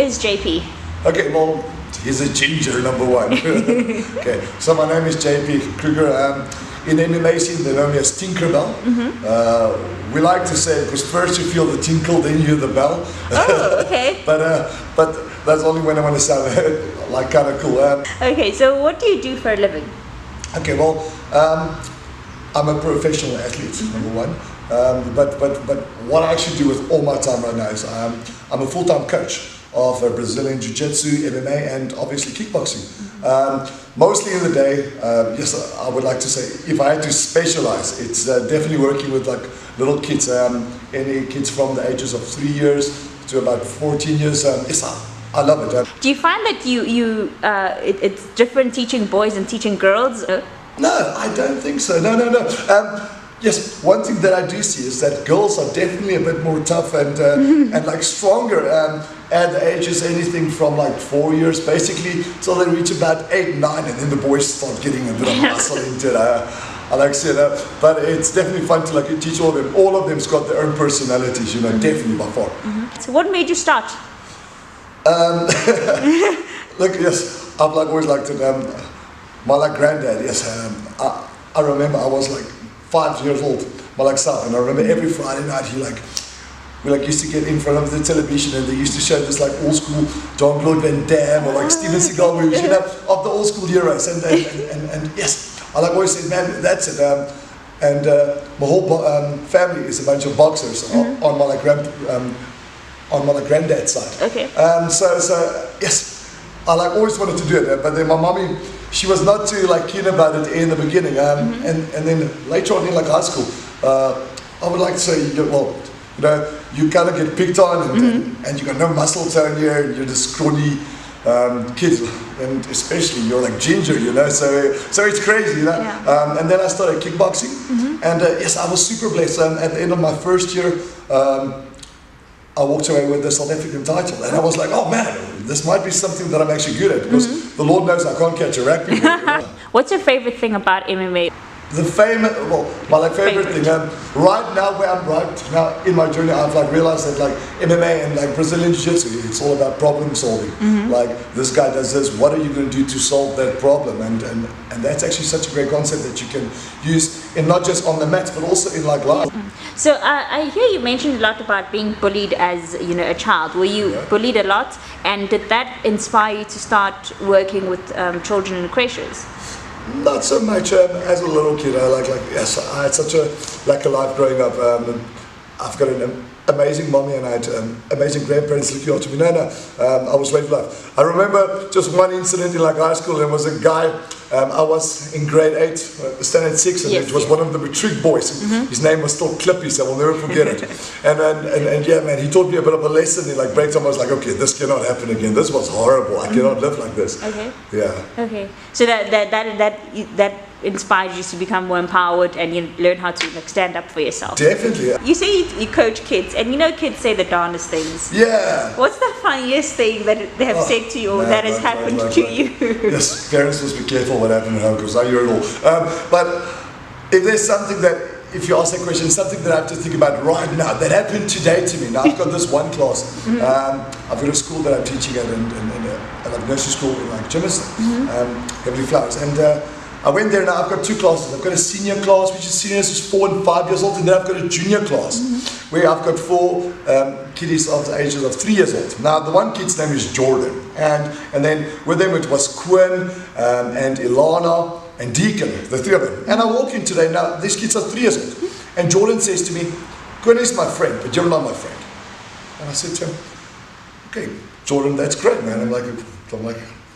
is JP? Okay, well, he's a ginger, number one. Okay, so my name is JP Kruger. In MMA scene, they know me as Tinkerbell. We like to say, because first you feel the tinkle, then you hear the bell. Oh, okay. but that's only when I want to sound like kind of cool. Okay, so what do you do for a living? Okay, well, I'm a professional athlete, number one. But what I actually do with all my time right now is I'm a full-time coach of Brazilian Jiu-Jitsu, MMA, and obviously kickboxing. Mostly in the day, yes, I would like to say, if I had to specialize, it's definitely working with like little kids, any kids from the ages of 3 years to about 14 years. Yes, I love it. Do you find that it's different teaching boys and teaching girls? No, I don't think so. No. Yes, one thing that I do see is that girls are definitely a bit more tough and like stronger at the ages anything from like 4 years basically till they reach about 8, 9, and then the boys start getting a bit of muscle into it. I like to say that, but it's definitely fun to like teach all of them. All of them's got their own personalities, you know, definitely by far. So what made you start? Look, yes, I've like always liked it. My like granddad, yes, I remember I was like 5 years old, my like son, and I remember every Friday night we used to get in front of the television and they used to show this like old school Jean-Claude Van Damme or like Steven Seagal movies, you know, of the old school heroes, and yes, I like always said, man, that's it. And my whole family is a bunch of boxers on my like granddad's side. Okay. So yes, I like always wanted to do it, but then my mommy, she was not too like keen about it in the beginning, and then later on in like high school, I would like to say, well, you know, you kind of get picked on, and you got no muscle tone here, and you're this scrawny kid, and especially you're like ginger, you know, so it's crazy, you know. Yeah. And then I started kickboxing, and yes, I was super blessed. At the end of my first year, I walked away with the South African title, and I was like, oh man, this might be something that I'm actually good at, because the Lord knows I can't catch a rugby ball, you know? What's your favorite thing about MMA? My like favorite thing, right now where I'm right now in my journey, I've like realized that like MMA and like Brazilian Jiu-Jitsu, it's all about problem solving. Like this guy does this, what are you going to do to solve that problem? And that's actually such a great concept that you can use in not just on the mat, but also in like life. So I hear you mentioned a lot about being bullied as, you know, a child. Were you bullied a lot, and did that inspire you to start working with children in creches? Not so much. As a little kid, yes, I had such a lack of life growing up. I've got an amazing mommy, and I had amazing grandparents looking after me. No, I was raised life. I remember just one incident in like high school. There was a guy. I was in grade 8, standard 6, and it was one of the matric boys. His name was still Clippy, so I will never forget it. And yeah, man, he taught me a bit of a lesson in like break time. I was like, okay, this cannot happen again. This was horrible. I cannot live like this. Okay. Yeah. Okay. So that inspired you to become more empowered and you learn how to like stand up for yourself. Definitely. You say you coach kids, and you know kids say the darndest things. Yeah. What's the funniest thing that they have said to you or that has happened to you? Yes, parents must be careful what happened at home, because I hear it all. But if there's something that, if you ask that question, something that I have to think about right now that happened today to me. Now I've got this one class. I've got a school that I'm teaching at, in a nursery school in like Jamestown, Heavenly Flowers, and I went there. Now I've got 2 classes. I've got a senior class, which is seniors, who's 4 and 5 years old, and then I've got a junior class, where I've got 4 kiddies of the ages of 3 years old. Now the one kid's name is Jordan, and then with them it was Quinn and Ilana and Deacon, the 3 of them. And I walk in today. Now these kids are 3 years old, and Jordan says to me, "Quinn is my friend, but you're not my friend." And I said to him, "Okay, Jordan, that's great, man." I'm like,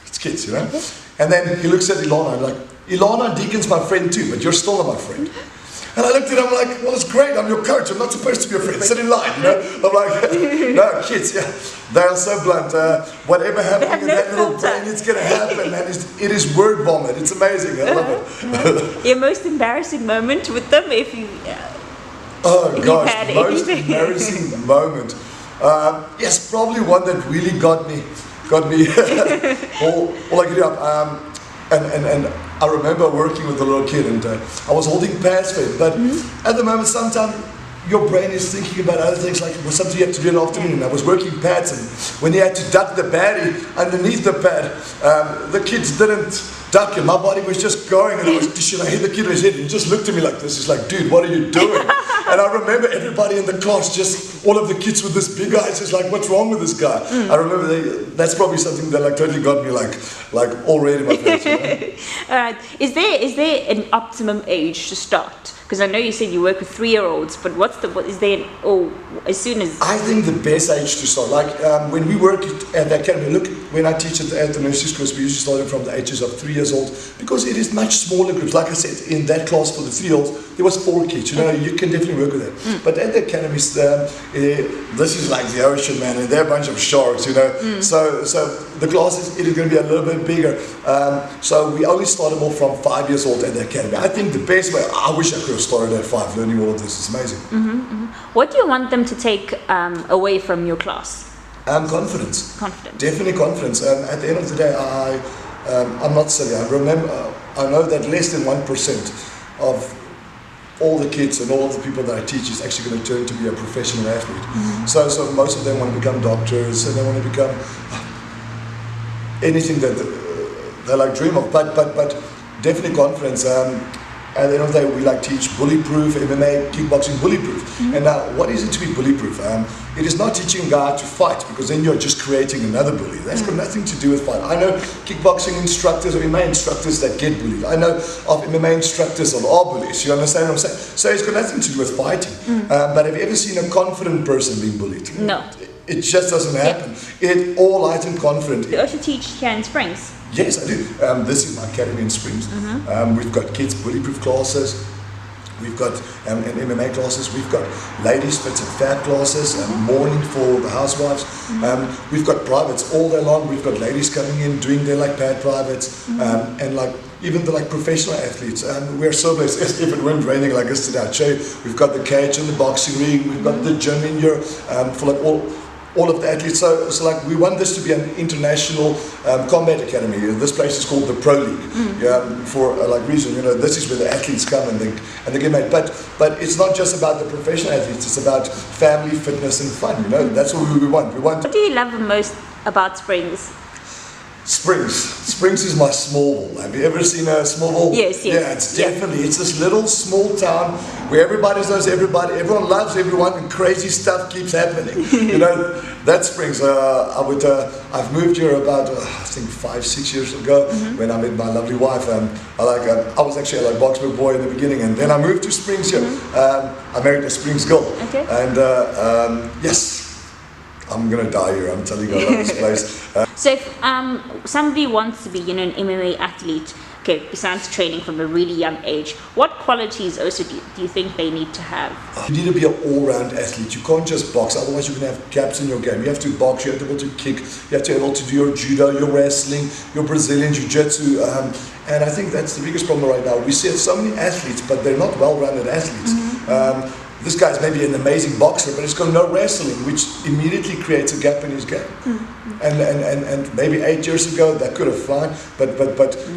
it's kids, you know. And then he looks at Ilana, and I'm like, "Ilana, Deacon's my friend too, but you're still not my friend." And I looked at him like, "Well, it's great, I'm your coach, I'm not supposed to be a friend, sit in line, you know." I'm like, no, kids, yeah, they are so blunt. Whatever happening in that little brain, it's going to happen, and it is word vomit. It's amazing, I love it. Your most embarrassing moment with them, if you... Oh gosh, had most anything. embarrassing moment. Yes, probably one that really got me all I could do up. And I remember working with a little kid, and I was holding pads for him. But at the moment, sometimes your brain is thinking about other things, like it was something you have to do in the afternoon. And I was working pads, and when you had to duck the baddie underneath the pad, the kids didn't duck, and my body was just going, and I hit the kid in his head, and he just looked at me like this. He's like, dude, what are you doing? And I remember everybody in the class, just all of the kids with this big eyes, just like, what's wrong with this guy? I remember that's probably something that like totally got me like all red in my face. You know? All right. Is there an optimum age to start? Because I know you said you work with 3-year-olds, but is there, as soon as... I think the best age to start, like when we work at the academy, look, when I teach at the nursery schools, we usually start from the ages of 3 years old, because it is much smaller groups. Like I said, in that class for the 3-year-olds, there was 4 kids, you know, you can definitely work with that. But at the academies, this is like the ocean, man, and they're a bunch of sharks, you know. So the classes, it is going to be a little bit bigger. So we only start them all from 5 years old at the academy. I think the best way, I wish I could have started at 5 learning all of this. It's amazing. What do you want them to take away from your class? Confidence. Confidence. Definitely confidence. At the end of the day, I'm not silly. I know that less than 1% of all the kids and all of the people that I teach is actually going to turn to be a professional athlete. So most of them want to become doctors, and they want to become anything that they like dream of. But definitely confidence. At the end of the day, we like teach bully-proof, MMA, kickboxing, bully-proof. And now, what is it to be bully-proof? It is not teaching a guy to fight, because then you're just creating another bully. That's got nothing to do with fight. I know kickboxing instructors or MMA instructors that get bullied. I know of MMA instructors that are bullies. You understand what I'm saying? So it's got nothing to do with fighting. But have you ever seen a confident person being bullied? No. It just doesn't happen. It all light and confident. You also teach here in Springs. Yes, I do. This is my academy in Springs. We've got kids bully-proof classes. We've got MMA classes. We've got ladies fit and fab classes. Morning for the housewives. We've got privates all day long. We've got ladies coming in doing their like pad privates, and like even the like professional athletes. We're so blessed. If it weren't raining like this today, I'd show you. We've got the cage and the boxing ring. We've got the gym in here for like all of the athletes. So like we want this to be an international combat academy. This place is called the Pro League, for like reason. You know, this is where the athletes come and they get made. But it's not just about the professional athletes. It's about family, fitness, and fun. You know, that's what we want. What do you love the most about Springs? Springs is my small ball. Have you ever seen a small ball? Yes. Yeah, it's definitely, it's this little small town where everybody knows everybody, everyone loves everyone, and crazy stuff keeps happening. You know, that's Springs. I've moved here about, I think 5-6 years ago when I met my lovely wife. I was actually a like Boxburg boy in the beginning, and then I moved to Springs here. I married a Springs girl. Okay. And yes, I'm gonna die here. I'm telling you, I love this place. So if somebody wants to be, you know, an MMA athlete, okay, besides training from a really young age, what qualities also do you think they need to have? You need to be an all-round athlete. You can't just box, otherwise you're going to have gaps in your game. You have to box, you have to be able to kick, you have to be able to do your judo, your wrestling, your Brazilian jiu-jitsu. And I think that's the biggest problem right now. We see so many athletes, but they're not well-rounded athletes. This guy's maybe an amazing boxer, but he's got no wrestling, which immediately creates a gap in his game. And maybe 8 years ago that could have fine, but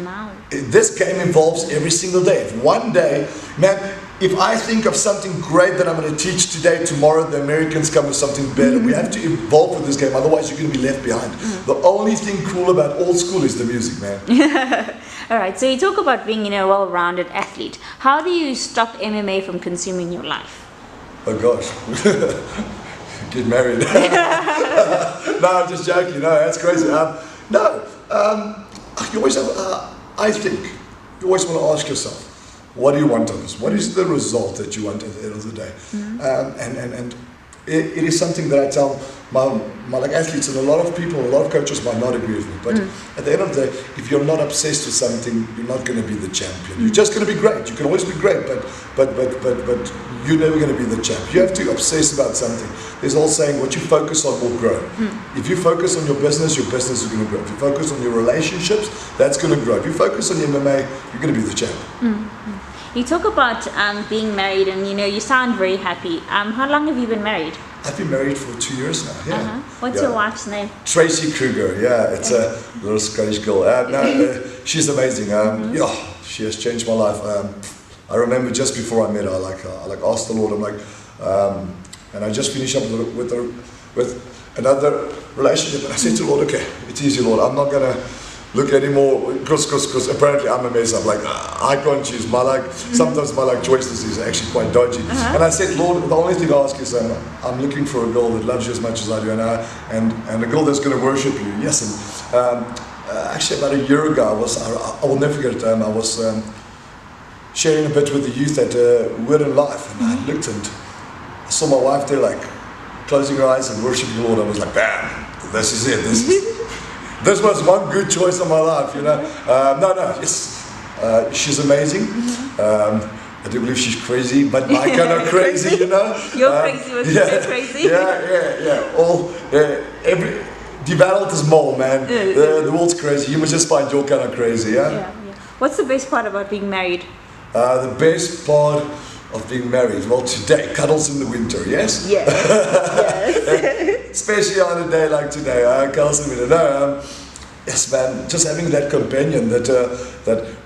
now this game involves every single day. If one day, man, if I think of something great that I'm going to teach today, tomorrow the Americans come with something better. We have to evolve with this game, otherwise you're going to be left behind. The only thing cool about old school is the music, man. All right, so you talk about being, you know, a well-rounded athlete. How do you stop MMA from consuming your life? Oh gosh, get married. No, I'm just joking. No, that's crazy. You always have. I think you always want to ask yourself, what do you want on this? What is the result that you want at the end of the day? And it is something that I tell my like athletes, and a lot of people, a lot of coaches might not agree with me. But at the end of the day, if you're not obsessed with something, you're not going to be the champion. You're just going to be great. You can always be great, but you're never going to be the champ. You have to obsess about something. There's all saying, what you focus on will grow. If you focus on your business is going to grow. If you focus on your relationships, that's going to grow. If you focus on your MMA, you're going to be the champ. You talk about being married, and you know, you sound very happy. How long have you been married? I've been married for 2 years now. Yeah. What's your wife's name? JP Kruger. Yeah, it's a little Scottish girl. She's amazing. She has changed my life. I remember just before I met her, I asked the Lord. I'm like, And I just finished up with another relationship, and I said to the Lord, okay, it's easy, Lord, I'm not gonna look anymore, because apparently I'm a mess up. Like, I can't choose. Sometimes my choices is actually quite dodgy. And I said, Lord, the only thing I ask is, I'm looking for a girl that loves you as much as I do, and a girl that's going to worship you. Yes, and actually about a year ago, I will never forget it. I was sharing a bit with the youth at Word in Life, and I looked and I saw my wife there, like closing her eyes and worshiping the Lord. I was like, bam, this is it. This was one good choice of my life, you know. She's amazing. I do believe she's crazy, but my kind of crazy, you know. You're crazy, was so crazy. Every developed is more, man. The world's crazy. You must just find your kind of crazy, yeah. What's the best part about being married? The best part of being married, well, today, cuddles in the winter, yes? Yes. Yes. Especially on a day like today, cuddles in the winter. Yes, man, just having that companion, that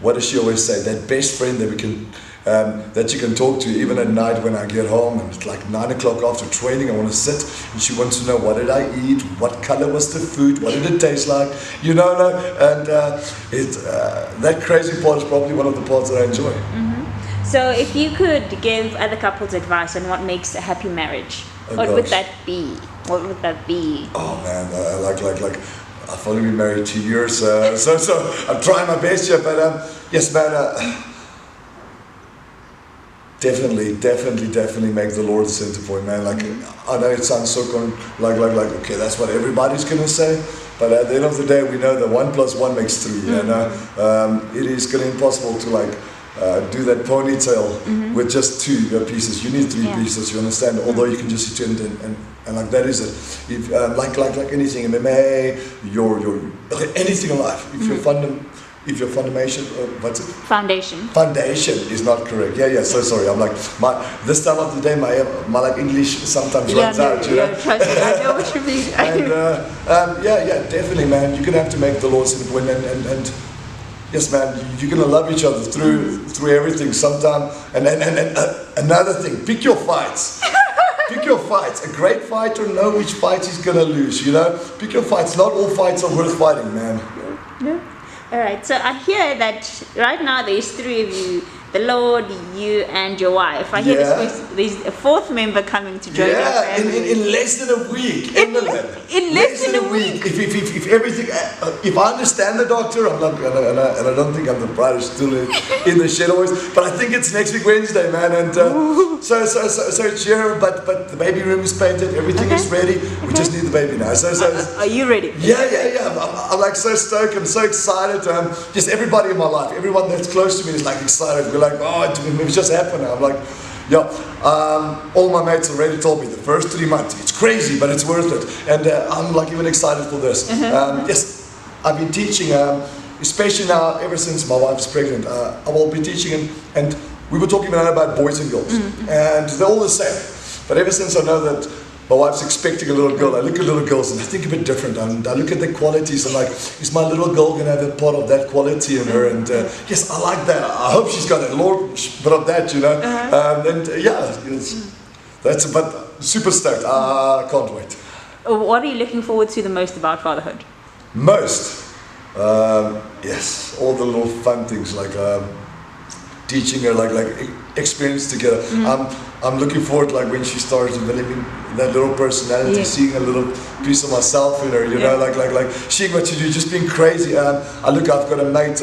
what does she always say, that best friend that we can, that you can talk to even at night when I get home, and it's like 9 o'clock after training, I want to sit, and she wants to know, what did I eat, what color was the food, what did it taste like, you know, and that crazy part is probably one of the parts that I enjoy. So if you could give other couples advice on what makes a happy marriage, what would that be? What would that be? Oh man, like I've only been married 2 years, so I'm trying my best here, but yes man, definitely make the Lord the center point, man. Like, I know it sounds so like okay, that's what everybody's gonna say, but at the end of the day, we know that 1 + 1 makes 3, and it is gonna be impossible to do that ponytail with just 2 pieces. You need 3 pieces, you understand? Although you can just sit and like that is it. If, like anything, MMA, your anything in life, if your foundation, what's it? Foundation is not correct. Yeah. So sorry. I'm like this time of the day, my English sometimes runs out. You know. Trust me, I know what you mean. And definitely, man. You're gonna have to make the Lord center point, and yes, man. You're gonna love each other through everything. Sometime, and another thing, pick your fights. Pick your fights. A great fighter knows which fight he's gonna lose. You know. Pick your fights. Not all fights are worth fighting, man. Yeah. All right, so I hear that right now there's 3 of you, the Lord, you, and your wife. I hear there's a 4th member coming to join your family. In less than a week. In less than a week. If everything, if I understand the doctor, I'm not, and I don't think I'm the brightest still in the shed always, but I think it's next week Wednesday, man, and so it's here, but the baby room is painted, everything is ready. We just need the baby now. So are you ready? Yeah. I'm like so stoked. I'm so excited. Just everybody in my life, everyone that's close to me is like excited. We're like, oh, it just happened. I'm like, all my mates already told me the first 3 months, it's crazy, but it's worth it. And I'm like even excited for this. Yes, I've been teaching, especially now, ever since my wife's pregnant, I will be teaching, and we were talking about boys and girls, and they're all the same. But ever since I know that my wife's expecting a little girl, I look at little girls and I think a bit different. And I look at the qualities and like, is my little girl going to have a part of that quality in her? And yes, I like that. I hope she's got a little bit of that, you know. That's but super stoked. I can't wait. What are you looking forward to the most about fatherhood? Most? Yes, all the little fun things like teaching her, like experience together. I'm looking forward, like when she starts developing that little personality, seeing a little piece of myself in her, you know, like seeing what you do, just being crazy. I've got a mate,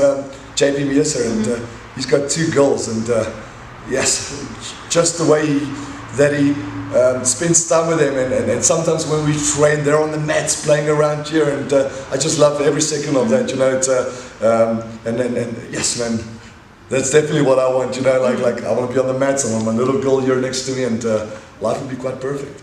JP Kruger, and he's got 2 girls, and yes, just the way that he spends time with them, and sometimes when we train, they're on the mats playing around here, and I just love every second of that, you know. It's and yes, man. That's definitely what I want, you know, like I want to be on the mats, I want my little girl here next to me, and life will be quite perfect.